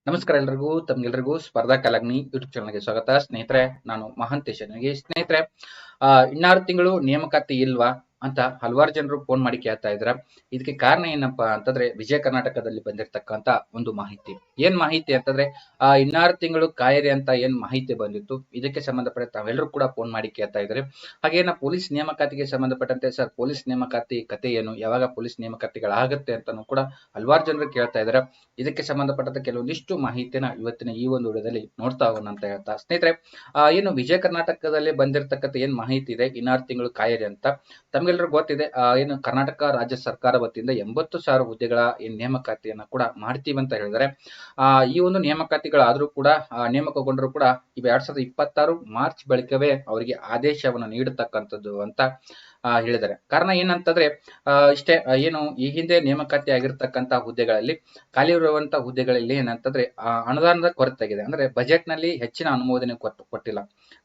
ನಮಸ್ಕಾರ ಎಲ್ರಿಗೂ ತಮ್ಗೆಲ್ರಿಗೂ ಸ್ಪರ್ಧಾ ಕಾಲಗ್ನಿ ಯೂಟ್ಯೂಬ್ ಚಾನಲ್ಗೆ ಸ್ವಾಗತ. ಸ್ನೇಹಿತರೆ, ನಾನು ಮಹಾಂತೇಶ್. ನನಗೆ ಸ್ನೇಹಿತರೆ, ಇನ್ನಾರು ತಿಂಗಳು ನೇಮಕಾತಿ ಇಲ್ವಾ ಅಂತ ಹಲವಾರು ಜನರು ಫೋನ್ ಮಾಡಿ ಕೇಳ್ತಾ ಇದ್ರ. ಇದಕ್ಕೆ ಕಾರಣ ಏನಪ್ಪಾ ಅಂತಂದ್ರೆ ವಿಜಯ ಕರ್ನಾಟಕದಲ್ಲಿ ಬಂದಿರತಕ್ಕಂತ ಒಂದು ಮಾಹಿತಿ. ಏನ್ ಮಾಹಿತಿ ಅಂತಂದ್ರೆ ಇನ್ನಾರು ತಿಂಗಳು ಕಾಯಿರಿ ಅಂತ ಏನ್ ಮಾಹಿತಿ ಬಂದಿತ್ತು, ಇದಕ್ಕೆ ಸಂಬಂಧಪಟ್ಟ ತಾವೆಲ್ಲರೂ ಕೂಡ ಫೋನ್ ಮಾಡಿ ಕೇಳ್ತಾ ಇದ್ದಾರೆ. ಹಾಗೇನ ಪೊಲೀಸ್ ನೇಮಕಾತಿಗೆ ಸಂಬಂಧಪಟ್ಟಂತೆ ಸರ್ ಪೊಲೀಸ್ ನೇಮಕಾತಿ ಕತೆ ಏನು, ಯಾವಾಗ ಪೊಲೀಸ್ ನೇಮಕಾತಿಗಳಾಗುತ್ತೆ ಅಂತಾನು ಕೂಡ ಹಲವಾರು ಜನರು ಕೇಳ್ತಾ ಇದ್ದಾರೆ. ಇದಕ್ಕೆ ಸಂಬಂಧಪಟ್ಟಂತ ಕೆಲವೊಂದಿಷ್ಟು ಮಾಹಿತಿನ ಇವತ್ತಿನ ಈ ಒಂದು ವಿಡಿಯೋದಲ್ಲಿ ನೋಡ್ತಾ ಹೋಗೋಣ ಅಂತ ಹೇಳ್ತಾ ಸ್ನೇಹಿತರೆ, ಏನು ವಿಜಯ ಕರ್ನಾಟಕದಲ್ಲಿ ಬಂದಿರತಕ್ಕಂತ ಏನ್ ಮಾಹಿತಿ ಇದೆ ಇನ್ನಾರು ತಿಂಗಳು ಕಾಯಿರಿ ಅಂತ ತಮ್ಗೆಲ್ಲರಿಗೂ ಗೊತ್ತಿದೆ. ಏನು ಕರ್ನಾಟಕ ರಾಜ್ಯ ಸರ್ಕಾರ ವತಿಯಿಂದ 80,000 ಹುದ್ದೆಗಳ ಏನ್ ನೇಮಕಾತಿಯನ್ನ ಕೂಡ ಮಾಡ್ತೀವಿ ಅಂತ ಹೇಳಿದರೆ, ಈ ಒಂದು ನೇಮಕಾತಿಗಳಾದ್ರೂ ಕೂಡ ನೇಮಕಗೊಂಡರೂ ಕೂಡ 2026 ಮಾರ್ಚ್ ಬಳಿಕವೇ ಅವರಿಗೆ ಆದೇಶವನ್ನು ನೀಡತಕ್ಕಂಥದ್ದು ಅಂತ ಹೇಳಿದ್ದಾರೆ. ಕಾರಣ ಏನಂತಂದ್ರೆ ಇಷ್ಟೇ, ಏನು ಈ ಹಿಂದೆ ನೇಮಕಾತಿ ಆಗಿರ್ತಕ್ಕಂಥ ಹುದ್ದೆಗಳಲ್ಲಿ ಖಾಲಿ ಇರುವಂತಹ ಹುದ್ದೆಗಳಲ್ಲಿ ಏನಂತಂದ್ರೆ ಅನುದಾನದ ಕೊರತೆ ಆಗಿದೆ. ಅಂದ್ರೆ ಬಜೆಟ್ ನಲ್ಲಿ ಹೆಚ್ಚಿನ ಅನುಮೋದನೆ ಕೊಟ್ಟಿಲ್ಲ.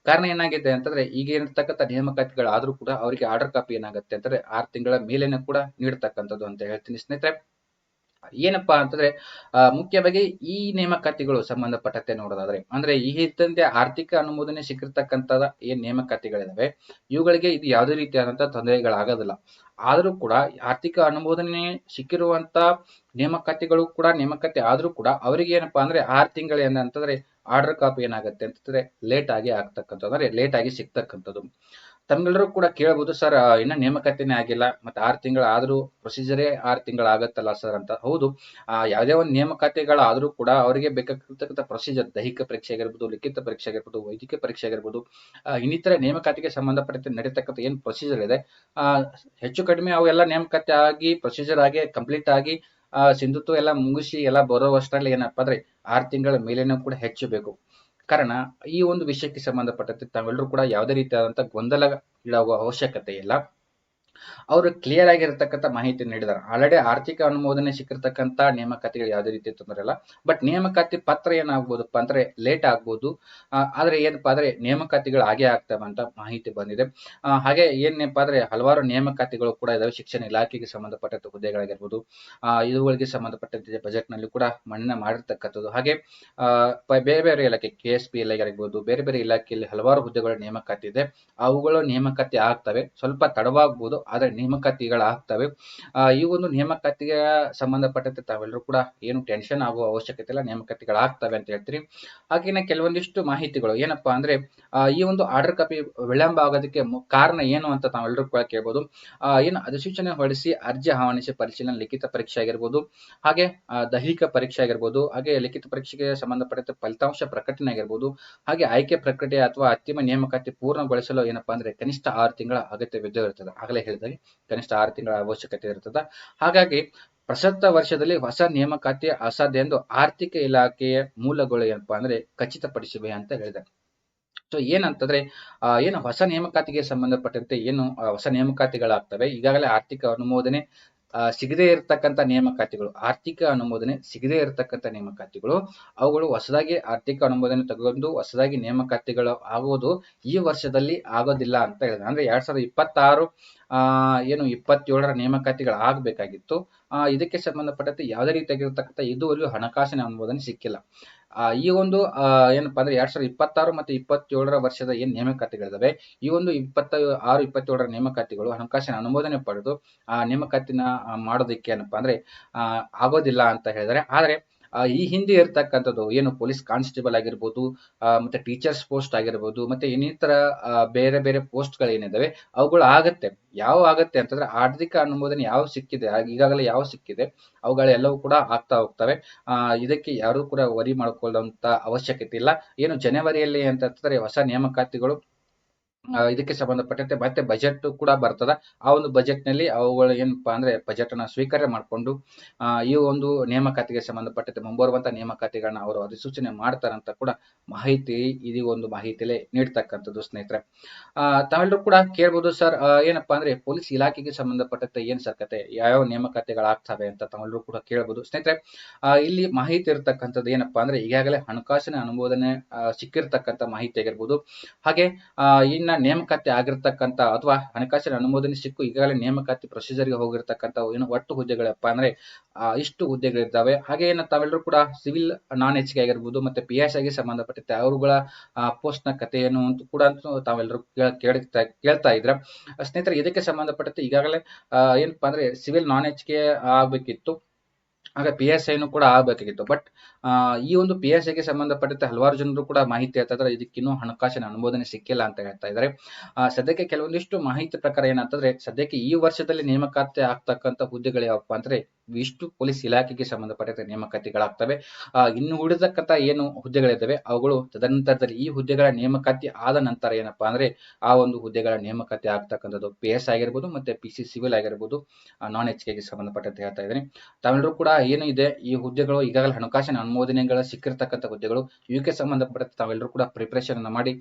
ಕಾರಣ ಏನಾಗಿದೆ ಅಂತಂದ್ರೆ ಈಗ ಇರತಕ್ಕಂಥ ನೇಮಕಾತಿಗಳಾದ್ರೂ ಕೂಡ ಅವರಿಗೆ ಆರ್ಡರ್ ಕಾಪಿ ಏನಾಗುತ್ತೆ ಅಂತಂದ್ರೆ 6 ತಿಂಗಳ ಮೇಲೇನೆ ಕೂಡ ನೀಡತಕ್ಕಂಥದ್ದು ಅಂತ ಹೇಳ್ತೀನಿ ಸ್ನೇಹಿತರೆ. ಏನಪ್ಪಾ ಅಂತಂದ್ರೆ ಮುಖ್ಯವಾಗಿ ಈ ನೇಮಕಾತಿಗಳು ಸಂಬಂಧಪಟ್ಟಂತೆ ನೋಡೋದಾದ್ರೆ, ಅಂದ್ರೆ ಈ ಇದ್ದಂತೆ ಆರ್ಥಿಕ ಅನುಮೋದನೆ ಸಿಕ್ಕಿರ್ತಕ್ಕಂಥದ ಏನ್ ನೇಮಕಾತಿಗಳಿದಾವೆ ಇವುಗಳಿಗೆ ಇದು ಯಾವುದೇ ರೀತಿಯಾದಂತಹ ತೊಂದರೆಗಳಾಗೋದಿಲ್ಲ. ಆದ್ರೂ ಕೂಡ ಆರ್ಥಿಕ ಅನುಮೋದನೆ ಸಿಕ್ಕಿರುವಂತ ನೇಮಕಾತಿಗಳು ಕೂಡ ನೇಮಕಾತಿ ಆದ್ರೂ ಕೂಡ ಅವರಿಗೆ ಏನಪ್ಪಾ ಅಂದ್ರೆ 6 ತಿಂಗಳು ಏನಂತಂದ್ರೆ ಆರ್ಡರ್ ಕಾಪಿ ಏನಾಗುತ್ತೆ ಅಂತಂದ್ರೆ ಲೇಟ್ ಆಗಿ ಆಗ್ತಕ್ಕಂಥದ್ದು, ಅಂದ್ರೆ ಲೇಟ್ ಆಗಿ ಸಿಗ್ತಕ್ಕಂಥದ್ದು. ತಮ್ಗೆಲ್ಲರೂ ಕೂಡ ಕೇಳಬಹುದು, ಸರ್ ಇನ್ನ ನೇಮಕಾತಿನೇ ಆಗಿಲ್ಲ ಮತ್ತೆ 6 ತಿಂಗಳು ಆದ್ರೂ ಪ್ರೊಸೀಜರೇ 6 ತಿಂಗಳು ಆಗತ್ತಲ್ಲ ಸರ್ ಅಂತ. ಹೌದು, ಯಾವುದೇ ಒಂದು ನೇಮಕಾತಿಗಳಾದ್ರೂ ಕೂಡ ಅವರಿಗೆ ಬೇಕಾಗಿರ್ತಕ್ಕಂಥ ಪ್ರೊಸೀಜರ್, ದೈಹಿಕ ಪರೀಕ್ಷೆ ಆಗಿರ್ಬೋದು, ಲಿಖಿತ ಪರೀಕ್ಷೆ ಆಗಿರ್ಬೋದು, ವೈದ್ಯಕೀಯ ಪರೀಕ್ಷೆ ಆಗಿರ್ಬೋದು, ಇನ್ನಿತರ ನೇಮಕಾತಿಗೆ ಸಂಬಂಧಪಟ್ಟಂತೆ ನಡೀತಕ್ಕಂಥ ಏನ್ ಪ್ರೊಸೀಜರ್ ಇದೆ, ಹೆಚ್ಚು ಕಡಿಮೆ ಅವೆಲ್ಲ ನೇಮಕಾತಿ ಆಗಿ ಪ್ರೊಸೀಜರ್ ಆಗಿ ಕಂಪ್ಲೀಟ್ ಆಗಿ ಸಿಂಧುತ್ವ ಎಲ್ಲ ಮುಗಿಸಿ ಎಲ್ಲ ಬರೋವಷ್ಟರಲ್ಲಿ ಏನಪ್ಪಾ ಅಂದ್ರೆ 6 ತಿಂಗಳ ಮೇಲೇನೂ ಕೂಡ ಹೆಚ್ಚು ಬೇಕು. ಕಾರಣ ಈ ಒಂದು ವಿಷಯಕ್ಕೆ ಸಂಬಂಧಪಟ್ಟಂತೆ ತಾವೆಲ್ಲರೂ ಕೂಡ ಯಾವುದೇ ರೀತಿಯಾದಂತಹ ಗೊಂದಲ ಇಡುವ ಅವಶ್ಯಕತೆ ಇಲ್ಲ. ಅವರು ಕ್ಲಿಯರ್ ಆಗಿರತಕ್ಕಂಥ ಮಾಹಿತಿ ನೀಡಿದ್ದಾರೆ. ಆಲ್ರೆಡಿ ಆರ್ಥಿಕ ಅನುಮೋದನೆ ಸಿಕ್ಕಿರ್ತಕ್ಕಂಥ ನೇಮಕಾತಿಗಳು ಯಾವುದೇ ರೀತಿ ತೊಂದರೆ ಇಲ್ಲ. ಬಟ್ ನೇಮಕಾತಿ ಪತ್ರ ಏನಾಗ್ಬೋದಪ್ಪ ಅಂದ್ರೆ ಲೇಟ್ ಆಗ್ಬೋದು. ಆದ್ರೆ ಏನಪ್ಪಾ ಅಂದ್ರೆ ನೇಮಕಾತಿಗಳು ಹಾಗೆ ಆಗ್ತವೆ ಅಂತ ಮಾಹಿತಿ ಬಂದಿದೆ. ಹಾಗೆ ಏನಪ್ಪಾ ಅಂದ್ರೆ ಹಲವಾರು ನೇಮಕಾತಿಗಳು ಕೂಡ ಇದಾವೆ. ಶಿಕ್ಷಣ ಇಲಾಖೆಗೆ ಸಂಬಂಧಪಟ್ಟಂತ ಹುದ್ದೆಗಳಾಗಿರ್ಬೋದು, ಇವುಗಳಿಗೆ ಸಂಬಂಧಪಟ್ಟಂತೆ ಬಜೆಟ್ ನಲ್ಲಿ ಕೂಡ ಮನ್ನಣೆ ಮಾಡಿರ್ತಕ್ಕಂಥದ್ದು. ಹಾಗೆ ಬೇರೆ ಬೇರೆ ಇಲಾಖೆ KSPL ಆಗಿರ್ಬೋದು, ಬೇರೆ ಬೇರೆ ಇಲಾಖೆಯಲ್ಲಿ ಹಲವಾರು ಹುದ್ದೆಗಳ ನೇಮಕಾತಿ ಇದೆ. ಅವುಗಳು ನೇಮಕಾತಿ ಆಗ್ತವೆ, ಸ್ವಲ್ಪ ತಡವಾಗಬಹುದು ಆದ್ರೆ ನೇಮಕಾತಿಗಳಾಗ್ತವೆ. ಈ ಒಂದು ನೇಮಕಾತಿಗೆ ಸಂಬಂಧಪಟ್ಟಂತೆ ತಾವೆಲ್ಲರೂ ಕೂಡ ಏನು ಟೆನ್ಷನ್ ಆಗುವ ಅವಶ್ಯಕತೆ ಇಲ್ಲ, ನೇಮಕಾತಿಗಳಾಗ್ತವೆ ಅಂತ ಹೇಳ್ತೀನಿ. ಹಾಗೇನೆ ಕೆಲವೊಂದಿಷ್ಟು ಮಾಹಿತಿಗಳು ಏನಪ್ಪಾ ಅಂದ್ರೆ ಈ ಒಂದು ಆರ್ಡರ್ ಕಾಪಿ ವಿಳಂಬ ಆಗೋದಕ್ಕೆ ಕಾರಣ ಏನು ಅಂತ ತಾವೆಲ್ಲರೂ ಕೂಡ ಕೇಳ್ಬೋದು. ಏನು ಅಧಿಸೂಚನೆ ಹೊರಡಿಸಿ ಅರ್ಜಿ ಆಹ್ವಾನಿಸಿ ಪರಿಶೀಲನೆ, ಲಿಖಿತ ಪರೀಕ್ಷೆ ಆಗಿರ್ಬೋದು, ಹಾಗೆ ದೈಹಿಕ ಪರೀಕ್ಷೆ ಆಗಿರ್ಬೋದು, ಹಾಗೆ ಲಿಖಿತ ಪರೀಕ್ಷೆಗೆ ಸಂಬಂಧಪಟ್ಟಂತೆ ಫಲಿತಾಂಶ ಪ್ರಕಟಣೆ ಆಗಿರ್ಬೋದು, ಹಾಗೆ ಆಯ್ಕೆ ಪ್ರಕ್ರಿಯೆ ಅಥವಾ ಅಂತಿಮ ನೇಮಕಾತಿ ಪೂರ್ಣಗೊಳಿಸಲು ಏನಪ್ಪಾ ಅಂದ್ರೆ ಕನಿಷ್ಠ 6 ತಿಂಗಳ ಅಗತ್ಯವಿದ್ದೇ ಇರ್ತದೆ. ಆಗಲೇ ಹೇಳಿದಾಗ ಕನಿಷ್ಠ 6 ತಿಂಗಳ ಅವಶ್ಯಕತೆ ಇರ್ತದೆ. ಹಾಗಾಗಿ ಪ್ರಸಕ್ತ ವರ್ಷದಲ್ಲಿ ಹೊಸ ನೇಮಕಾತಿ ಅಸಾಧ್ಯ ಎಂದು ಆರ್ಥಿಕ ಇಲಾಖೆಯ ಮೂಲಗಳು ಏನಪ್ಪಾ ಅಂದ್ರೆ ಖಚಿತಪಡಿಸಿವೆ ಅಂತ ಹೇಳಿದೆ. ಸೊ ಏನಂತಂದ್ರೆ ಏನು ಹೊಸ ನೇಮಕಾತಿಗೆ ಸಂಬಂಧಪಟ್ಟಂತೆ ಏನು ಹೊಸ ನೇಮಕಾತಿಗಳಾಗ್ತವೆ, ಈಗಾಗಲೇ ಆರ್ಥಿಕ ಅನುಮೋದನೆ ಸಿಗದೇ ಇರತಕ್ಕಂಥ ನೇಮಕಾತಿಗಳು, ಆರ್ಥಿಕ ಅನುಮೋದನೆ ಸಿಗದೇ ಇರತಕ್ಕಂಥ ನೇಮಕಾತಿಗಳು, ಅವುಗಳು ಹೊಸದಾಗಿ ಆರ್ಥಿಕ ಅನುಮೋದನೆ ತಗೊಂಡು ಹೊಸದಾಗಿ ನೇಮಕಾತಿಗಳು ಆಗೋದು ಈ ವರ್ಷದಲ್ಲಿ ಆಗೋದಿಲ್ಲ ಅಂತ ಹೇಳಿದೆ. ಅಂದ್ರೆ 2026 ಏನು 27ರ ನೇಮಕಾತಿಗಳು ಆಗ್ಬೇಕಾಗಿತ್ತು. ಇದಕ್ಕೆ ಸಂಬಂಧಪಟ್ಟಂತೆ ಯಾವುದೇ ರೀತಿಯಾಗಿರ್ತಕ್ಕಂಥ ಇದುವರೆಗೂ ಹಣಕಾಸಿನ ಅನುಮೋದನೆ ಸಿಕ್ಕಿಲ್ಲ. ಈ ಒಂದು ಏನಪ್ಪಾ ಅಂದ್ರೆ 2026 ಮತ್ತೆ 27ರ ವರ್ಷದ ಏನ್ ನೇಮಕಾತಿಗಳಿದಾವೆ, ಈ ಒಂದು 26, 27ರ ನೇಮಕಾತಿಗಳು ಹಣಕಾಸಿನ ಅನುಮೋದನೆ ಪಡೆದು ನೇಮಕಾತಿನ ಮಾಡೋದಕ್ಕೆ ಏನಪ್ಪಾ ಅಂದ್ರೆ ಆಗೋದಿಲ್ಲ ಅಂತ ಹೇಳಿದರೆ. ಆದ್ರೆ ಈ ಹಿಂದೆ ಇರ್ತಕ್ಕಂಥದ್ದು ಏನು ಪೊಲೀಸ್ ಕಾನ್ಸ್ಟೇಬಲ್ ಆಗಿರ್ಬೋದು, ಮತ್ತೆ ಟೀಚರ್ಸ್ ಪೋಸ್ಟ್ ಆಗಿರ್ಬೋದು, ಮತ್ತೆ ಇನ್ನಿತರ ಬೇರೆ ಬೇರೆ ಪೋಸ್ಟ್ ಗಳೇನಿದಾವೆ ಅವುಗಳು ಆಗತ್ತೆ. ಯಾವ ಆಗತ್ತೆ ಅಂತಂದ್ರೆ ಆರ್ಥಿಕ ಅನುಮೋದನೆ ಯಾವ ಸಿಕ್ಕಿದೆ, ಈಗಾಗಲೇ ಯಾವ ಸಿಕ್ಕಿದೆ ಅವುಗಳೆಲ್ಲವೂ ಕೂಡ ಆಗ್ತಾ ಹೋಗ್ತವೆ. ಇದಕ್ಕೆ ಯಾರು ಕೂಡ ವರಿ ಮಾಡ್ಕೊಳ್ಳುವಂತ ಅವಶ್ಯಕತೆ ಇಲ್ಲ. ಏನು ಜನವರಿಯಲ್ಲಿ ಅಂತಂದ್ರೆ ಹೊಸ ನೇಮಕಾತಿಗಳು ಇದಕ್ಕೆ ಸಂಬಂಧಪಟ್ಟಂತೆ ಮತ್ತೆ ಬಜೆಟ್ ಕೂಡ ಬರ್ತದ. ಆ ಒಂದು ಬಜೆಟ್ ನಲ್ಲಿ ಅವುಗಳು ಏನಪ್ಪಾ ಅಂದ್ರೆ ಬಜೆಟ್ ಅನ್ನ ಸ್ವೀಕಾರ ಮಾಡಿಕೊಂಡು ಈ ಒಂದು ನೇಮಕಾತಿಗೆ ಸಂಬಂಧಪಟ್ಟಂತೆ ಮುಂಬರುವಂತ ನೇಮಕಾತಿಗಳನ್ನ ಅವರು ಅಧಿಸೂಚನೆ ಮಾಡ್ತಾರಂತ ಕೂಡ ಮಾಹಿತಿ ಇದು ಒಂದು ಮಾಹಿತಿಯಲ್ಲಿ ನೀಡ್ತಕ್ಕಂಥದ್ದು ಸ್ನೇಹಿತರೆ. ತಾವೆಲ್ಲರೂ ಕೂಡ ಕೇಳ್ಬೋದು, ಸರ್ ಏನಪ್ಪಾ ಅಂದ್ರೆ ಪೊಲೀಸ್ ಇಲಾಖೆಗೆ ಸಂಬಂಧಪಟ್ಟಂತೆ ಏನ್ ಸರ್ ಕತೆ, ಯಾವ ನೇಮಕಾತಿಗಳಾಗ್ತವೆ ಅಂತ ತಾವೆಲ್ಲರೂ ಕೂಡ ಕೇಳ್ಬೋದು ಸ್ನೇಹಿತರೆ. ಇಲ್ಲಿ ಮಾಹಿತಿ ಇರ್ತಕ್ಕಂಥದ್ದು ಏನಪ್ಪಾ ಅಂದ್ರೆ ಈಗಾಗಲೇ ಹಣಕಾಸಿನ ಅನುಮೋದನೆ ಸಿಕ್ಕಿರ್ತಕ್ಕಂಥ ಮಾಹಿತಿ ಆಗಿರ್ಬೋದು, ಹಾಗೆ ಇನ್ನ ನೇಮಕಾತಿ ಆಗಿರ್ತಕ್ಕಂಥ ಅಥವಾ ಹಣಕಾಸಿನ ಅನುಮೋದನೆ ಸಿಕ್ಕು ಈಗಾಗಲೇ ನೇಮಕಾತಿ ಪ್ರೊಸೀಜರ್ಗೆ ಹೋಗಿರ್ತಕ್ಕಂಥ ಏನು ಒಟ್ಟು ಹುದ್ದೆಗಳಪ್ಪ ಅಂದ್ರೆ ಇಷ್ಟು ಹುದ್ದೆಗಳಿದ್ದಾವೆ. ಹಾಗೆ ತಾವೆಲ್ಲರೂ ಕೂಡ ಸಿವಿಲ್ ನಾನ್ HK ಆಗಿರ್ಬೋದು ಮತ್ತೆ PSI ಗೆ ಸಂಬಂಧಪಟ್ಟಂತೆ ಅವರುಗಳ ಪೋಸ್ಟ್ ನ ಕಥೆ ಏನು ಅಂತ ಕೂಡ ತಾವೆಲ್ಲರೂ ಕೇಳ್ತಾ ಇದ್ರ. ಸ್ನೇಹಿತರೆ, ಇದಕ್ಕೆ ಸಂಬಂಧಪಟ್ಟಂತೆ ಈಗಾಗಲೇ ಏನಪ್ಪಾ ಅಂದ್ರೆ ಸಿವಿಲ್ ನಾನ್ HK ಆಗ್ಬೇಕಿತ್ತು, ಹಾಗೆ PSI ಕೂಡ ಆಗಬೇಕಾಗಿತ್ತು. ಬಟ್ ಈ ಒಂದು PSI ಗೆ ಸಂಬಂಧಪಟ್ಟಂತೆ ಹಲವಾರು ಜನರು ಕೂಡ ಮಾಹಿತಿ ಹೇಳ್ತಾ ಇದ್ದಾರೆ, ಇದಕ್ಕಿನ್ನೂ ಹಣಕಾಸಿನ ಅನುಮೋದನೆ ಸಿಕ್ಕಿಲ್ಲ ಅಂತ ಹೇಳ್ತಾ ಇದ್ದಾರೆ. ಸದ್ಯಕ್ಕೆ ಕೆಲವೊಂದಿಷ್ಟು ಮಾಹಿತಿ ಪ್ರಕಾರ ಏನಂತಂದ್ರೆ, ಸದ್ಯಕ್ಕೆ ಈ ವರ್ಷದಲ್ಲಿ ನೇಮಕಾತಿ ಆಗ್ತಕ್ಕಂಥ ಹುದ್ದೆಗಳು ಯಾವಪ್ಪ ಅಂದ್ರೆ ಇಷ್ಟು ಪೊಲೀಸ್ ಇಲಾಖೆಗೆ ಸಂಬಂಧಪಟ್ಟಂತೆ ನೇಮಕಾತಿಗಳಾಗ್ತವೆ. ಇನ್ನು ಉಳಿದಕ್ಕಂತ ಏನು ಹುದ್ದೆಗಳಿದ್ದಾವೆ ಅವುಗಳು ತದನಂತರದಲ್ಲಿ ಈ ಹುದ್ದೆಗಳ ನೇಮಕಾತಿ ಆದ ನಂತರ ಏನಪ್ಪಾ ಅಂದ್ರೆ ಆ ಒಂದು ಹುದ್ದೆಗಳ ನೇಮಕಾತಿ ಆಗ್ತಕ್ಕಂಥದ್ದು PSI ಆಗಿರ್ಬೋದು ಮತ್ತೆ PC ಸಿವಿಲ್ ಆಗಿರ್ಬೋದು ನಾನ್ HK ಗೆ ಸಂಬಂಧಪಟ್ಟಂತೆ ಹೇಳ್ತಾ ಇದ್ದೀನಿ. ತಾವೆಲ್ಲರೂ ಕೂಡ ಏನು ಇದೆ ಈ ಹುದ್ದೆಗಳು ಈಗಾಗಲೇ ಹಣಕಾಸಿನ ಅನುಮೋದನೆಗಳ ಸಿಕ್ಕಿರ್ತಕ್ಕಂಥ ಹುದ್ದೆಗಳು, ಇವಕ್ಕೆ ಸಂಬಂಧಪಟ್ಟಂತೆ ತಾವೆಲ್ಲರೂ ಕೂಡ ಪ್ರಿಪರೇಷನ್ ಅನ್ನ ಮಾಡಿ.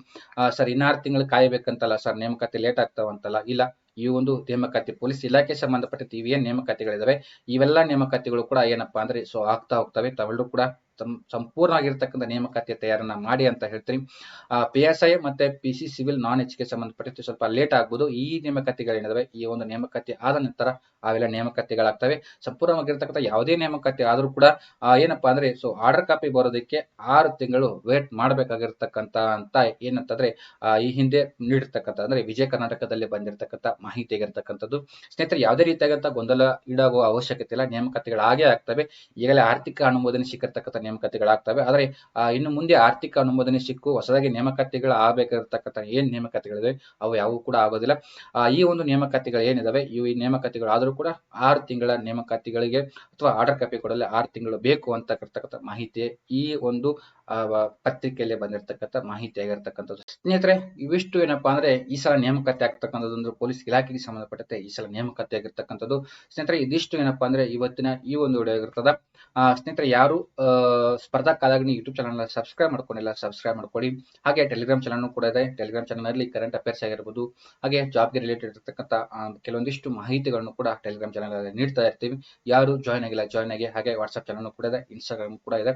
ಸರ್ 16 ತಿಂಗಳು ಕಾಯಬೇಕಂತಲ್ಲ ಸರ್, ನೇಮಕಾತಿ ಲೇಟ್ ಆಗ್ತಾವಂತಲ್ಲ, ಇಲ್ಲ, ಈ ಒಂದು ನೇಮಕಾತಿ ಪೊಲೀಸ್ ಇಲಾಖೆ ಸಂಬಂಧಪಟ್ಟಂತೆ ಇವೇನ್ ನೇಮಕಾತಿಗಳಿದಾವೆ ಇವೆಲ್ಲ ನೇಮಕಾತಿಗಳು ಕೂಡ ಏನಪ್ಪಾ ಅಂದ್ರೆ ಆಗ್ತಾ ಹೋಗ್ತವೆ. ತಾವೆಲ್ಲರೂ ಕೂಡ ಸಂಪೂರ್ಣವಾಗಿರ್ತಕ್ಕಂಥ ನೇಮಕಾತಿ ತಯಾರನ್ನ ಮಾಡಿ ಅಂತ ಹೇಳ್ತೀನಿ. PSI ಮತ್ತೆ PC ಸಿವಿಲ್ ನಾನ್ HK ಸಂಬಂಧಪಟ್ಟಂತೆ ಸ್ವಲ್ಪ ಲೇಟ್ ಆಗ್ಬೋದು. ಈ ನೇಮಕಾತಿಗಳೇನಿದಾವೆ ಈ ಒಂದು ನೇಮಕಾತಿ ಆದ ನಂತರ ಅವೆಲ್ಲ ನೇಮಕಾತಿಗಳಾಗ್ತವೆ. ಸಂಪೂರ್ಣವಾಗಿರ್ತಕ್ಕಂಥ ಯಾವುದೇ ನೇಮಕಾತಿ ಆದ್ರೂ ಕೂಡ ಏನಪ್ಪಾ ಅಂದ್ರೆ ಆರ್ಡರ್ ಕಾಪಿ ಬರೋದಕ್ಕೆ 6 ತಿಂಗಳು ವೇಟ್ ಮಾಡಬೇಕಾಗಿರ್ತಕ್ಕಂಥ ಅಂತ ಏನಂತಂದ್ರೆ ಈ ಹಿಂದೆ ನೀಡಿರ್ತಕ್ಕಂಥ ಅಂದ್ರೆ ವಿಜಯ ಕರ್ನಾಟಕದಲ್ಲಿ ಬಂದಿರತಕ್ಕಂಥ ಮಾಹಿತಿ ಆಗಿರ್ತಕ್ಕಂಥದ್ದು. ಸ್ನೇಹಿತರೆ, ಯಾವುದೇ ರೀತಿಯಾದಂತಹ ಗೊಂದಲ ಈಡಾಗುವ ಅವಶ್ಯಕತೆ ಇಲ್ಲ, ನೇಮಕಾತಿಗಳಾಗೇ ಆಗ್ತವೆ. ಈಗಲೇ ಆರ್ಥಿಕ ಅನುಮೋದನೆ ಸಿಕ್ಕಿರ್ತಕ್ಕಂಥ ನೇಮಕಾತಿಗಳಾಗ್ತವೆ. ಆದ್ರೆ ಇನ್ನು ಮುಂದೆ ಆರ್ಥಿಕ ಅನುಮೋದನೆ ಸಿಕ್ಕು ಹೊಸದಾಗಿ ನೇಮಕಾತಿಗಳು ಆಗಬೇಕಾಗಿರ್ತಕ್ಕಂಥ ಏನ್ ನೇಮಕಾತಿಗಳಿವೆ ಅವು ಯಾವುವು ಕೂಡ ಆಗೋದಿಲ್ಲ. ಈ ಒಂದು ನೇಮಕಾತಿಗಳು ಏನಿದಾವೆ ಈ ನೇಮಕಾತಿಗಳು ಆದ್ರೂ ಕೂಡ 6 ತಿಂಗಳ ನೇಮಕಾತಿಗಳಿಗೆ ಅಥವಾ ಆರ್ಡರ್ ಕಾಪಿ ಕೊಡಲು 6 ತಿಂಗಳು ಬೇಕು ಅಂತಕ್ಕಂಥ ಮಾಹಿತಿ ಈ ಒಂದು ಪತ್ರಿಕೆಯಲ್ಲಿ ಬಂದಿರತಕ್ಕಂಥ ಮಾಹಿತಿ ಆಗಿರ್ತಕ್ಕಂಥದ್ದು. ಸ್ನೇಹಿತರೆ, ಇವಿಷ್ಟು ಏನಪ್ಪಾ ಅಂದ್ರೆ ಈ ಸಲ ನೇಮಕಾತಿ ಆಗ್ತಕ್ಕಂಥದ್ದು ಅಂದ್ರೆ ಪೊಲೀಸ್ ಇಲಾಖೆಗೆ ಸಂಬಂಧಪಟ್ಟಂತೆ ಈ ಸಲ ನೇಮಕಾತಿ ಆಗಿರ್ತಕ್ಕಂಥದ್ದು. ಸ್ನೇಹಿತರೆ, ಇದಿಷ್ಟು ಏನಪ್ಪಾ ಅಂದ್ರೆ ಇವತ್ತಿನ ಈ ಒಂದು ವಿಡಿಯೋ ಆಗಿರ್ತದ. ಸ್ನೇಹಿತರೆ, ಯಾರು ಸ್ಪರ್ಧಾ ಕಾಲಾಗ್ನಿ ಯೂಟ್ಯೂಬ್ ಚಾನಲ್ ಸಬ್ಸ್ಕ್ರೈಬ್ ಮಾಡ್ಕೊಂಡಿಲ್ಲ ಸಬ್ಸ್ಕ್ರೈಬ್ ಮಾಡ್ಕೊಳ್ಳಿ. ಹಾಗೆ ಟೆಲಿಗ್ರಾಮ್ ಚಾನಲ್ ಕೂಡ ಇದೆ. ಟೆಲಿಗ್ರಾಮ್ ಚಾನಲ್ ನಲ್ಲಿ ಕರೆಂಟ್ ಅಫೇರ್ಸ್ ಆಗಿರ್ಬೋದು ಹಾಗೆ ಜಾಬ್ಗೆ ರಿಲೇಟೆಡ್ ಇರತಕ್ಕಂಥ ಕೆಲವೊಂದಿಷ್ಟು ಮಾಹಿತಿಗಳನ್ನು ಕೂಡ ಟೆಲಿಗ್ರಾಮ್ ಚಾನಲ್ ಅಲ್ಲಿ ನೀಡ್ತಾ ಇರ್ತೀವಿ. ಯಾರು ಜಾಯ್ನ್ ಆಗಿಲ್ಲ ಜಾಯ್ನ್ ಆಗಿ. ಹಾಗೆ ವಾಟ್ಸ್ಆಪ್ ಚಾನಲ್ ಕೂಡ ಇದೆ, ಇನ್ಸ್ಟಾಗ್ರಾಮ್ ಕೂಡ ಇದೆ.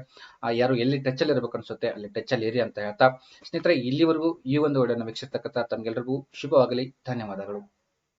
ಯಾರು ಎಲ್ಲಿ ಟಚ್ ಅಲ್ಲಿ ಇರಬೇಕು ಅನ್ಸುತ್ತೆ ಅಲ್ಲಿ ಟಚ್ ಅಲ್ಲಿ ಇರಿ ಅಂತ ಹೇಳ್ತಾ, ಸ್ನೇಹಿತರೆ, ಇಲ್ಲಿವರೆಗೂ ಈ ಒಂದು ವಿಡಿಯೋನ ವೀಕ್ಷಿಸತಕ್ಕಂಥ ತಮ್ಗೆಲ್ಲರಿಗೂ ಶುಭವಾಗಲಿ. ಧನ್ಯವಾದಗಳು.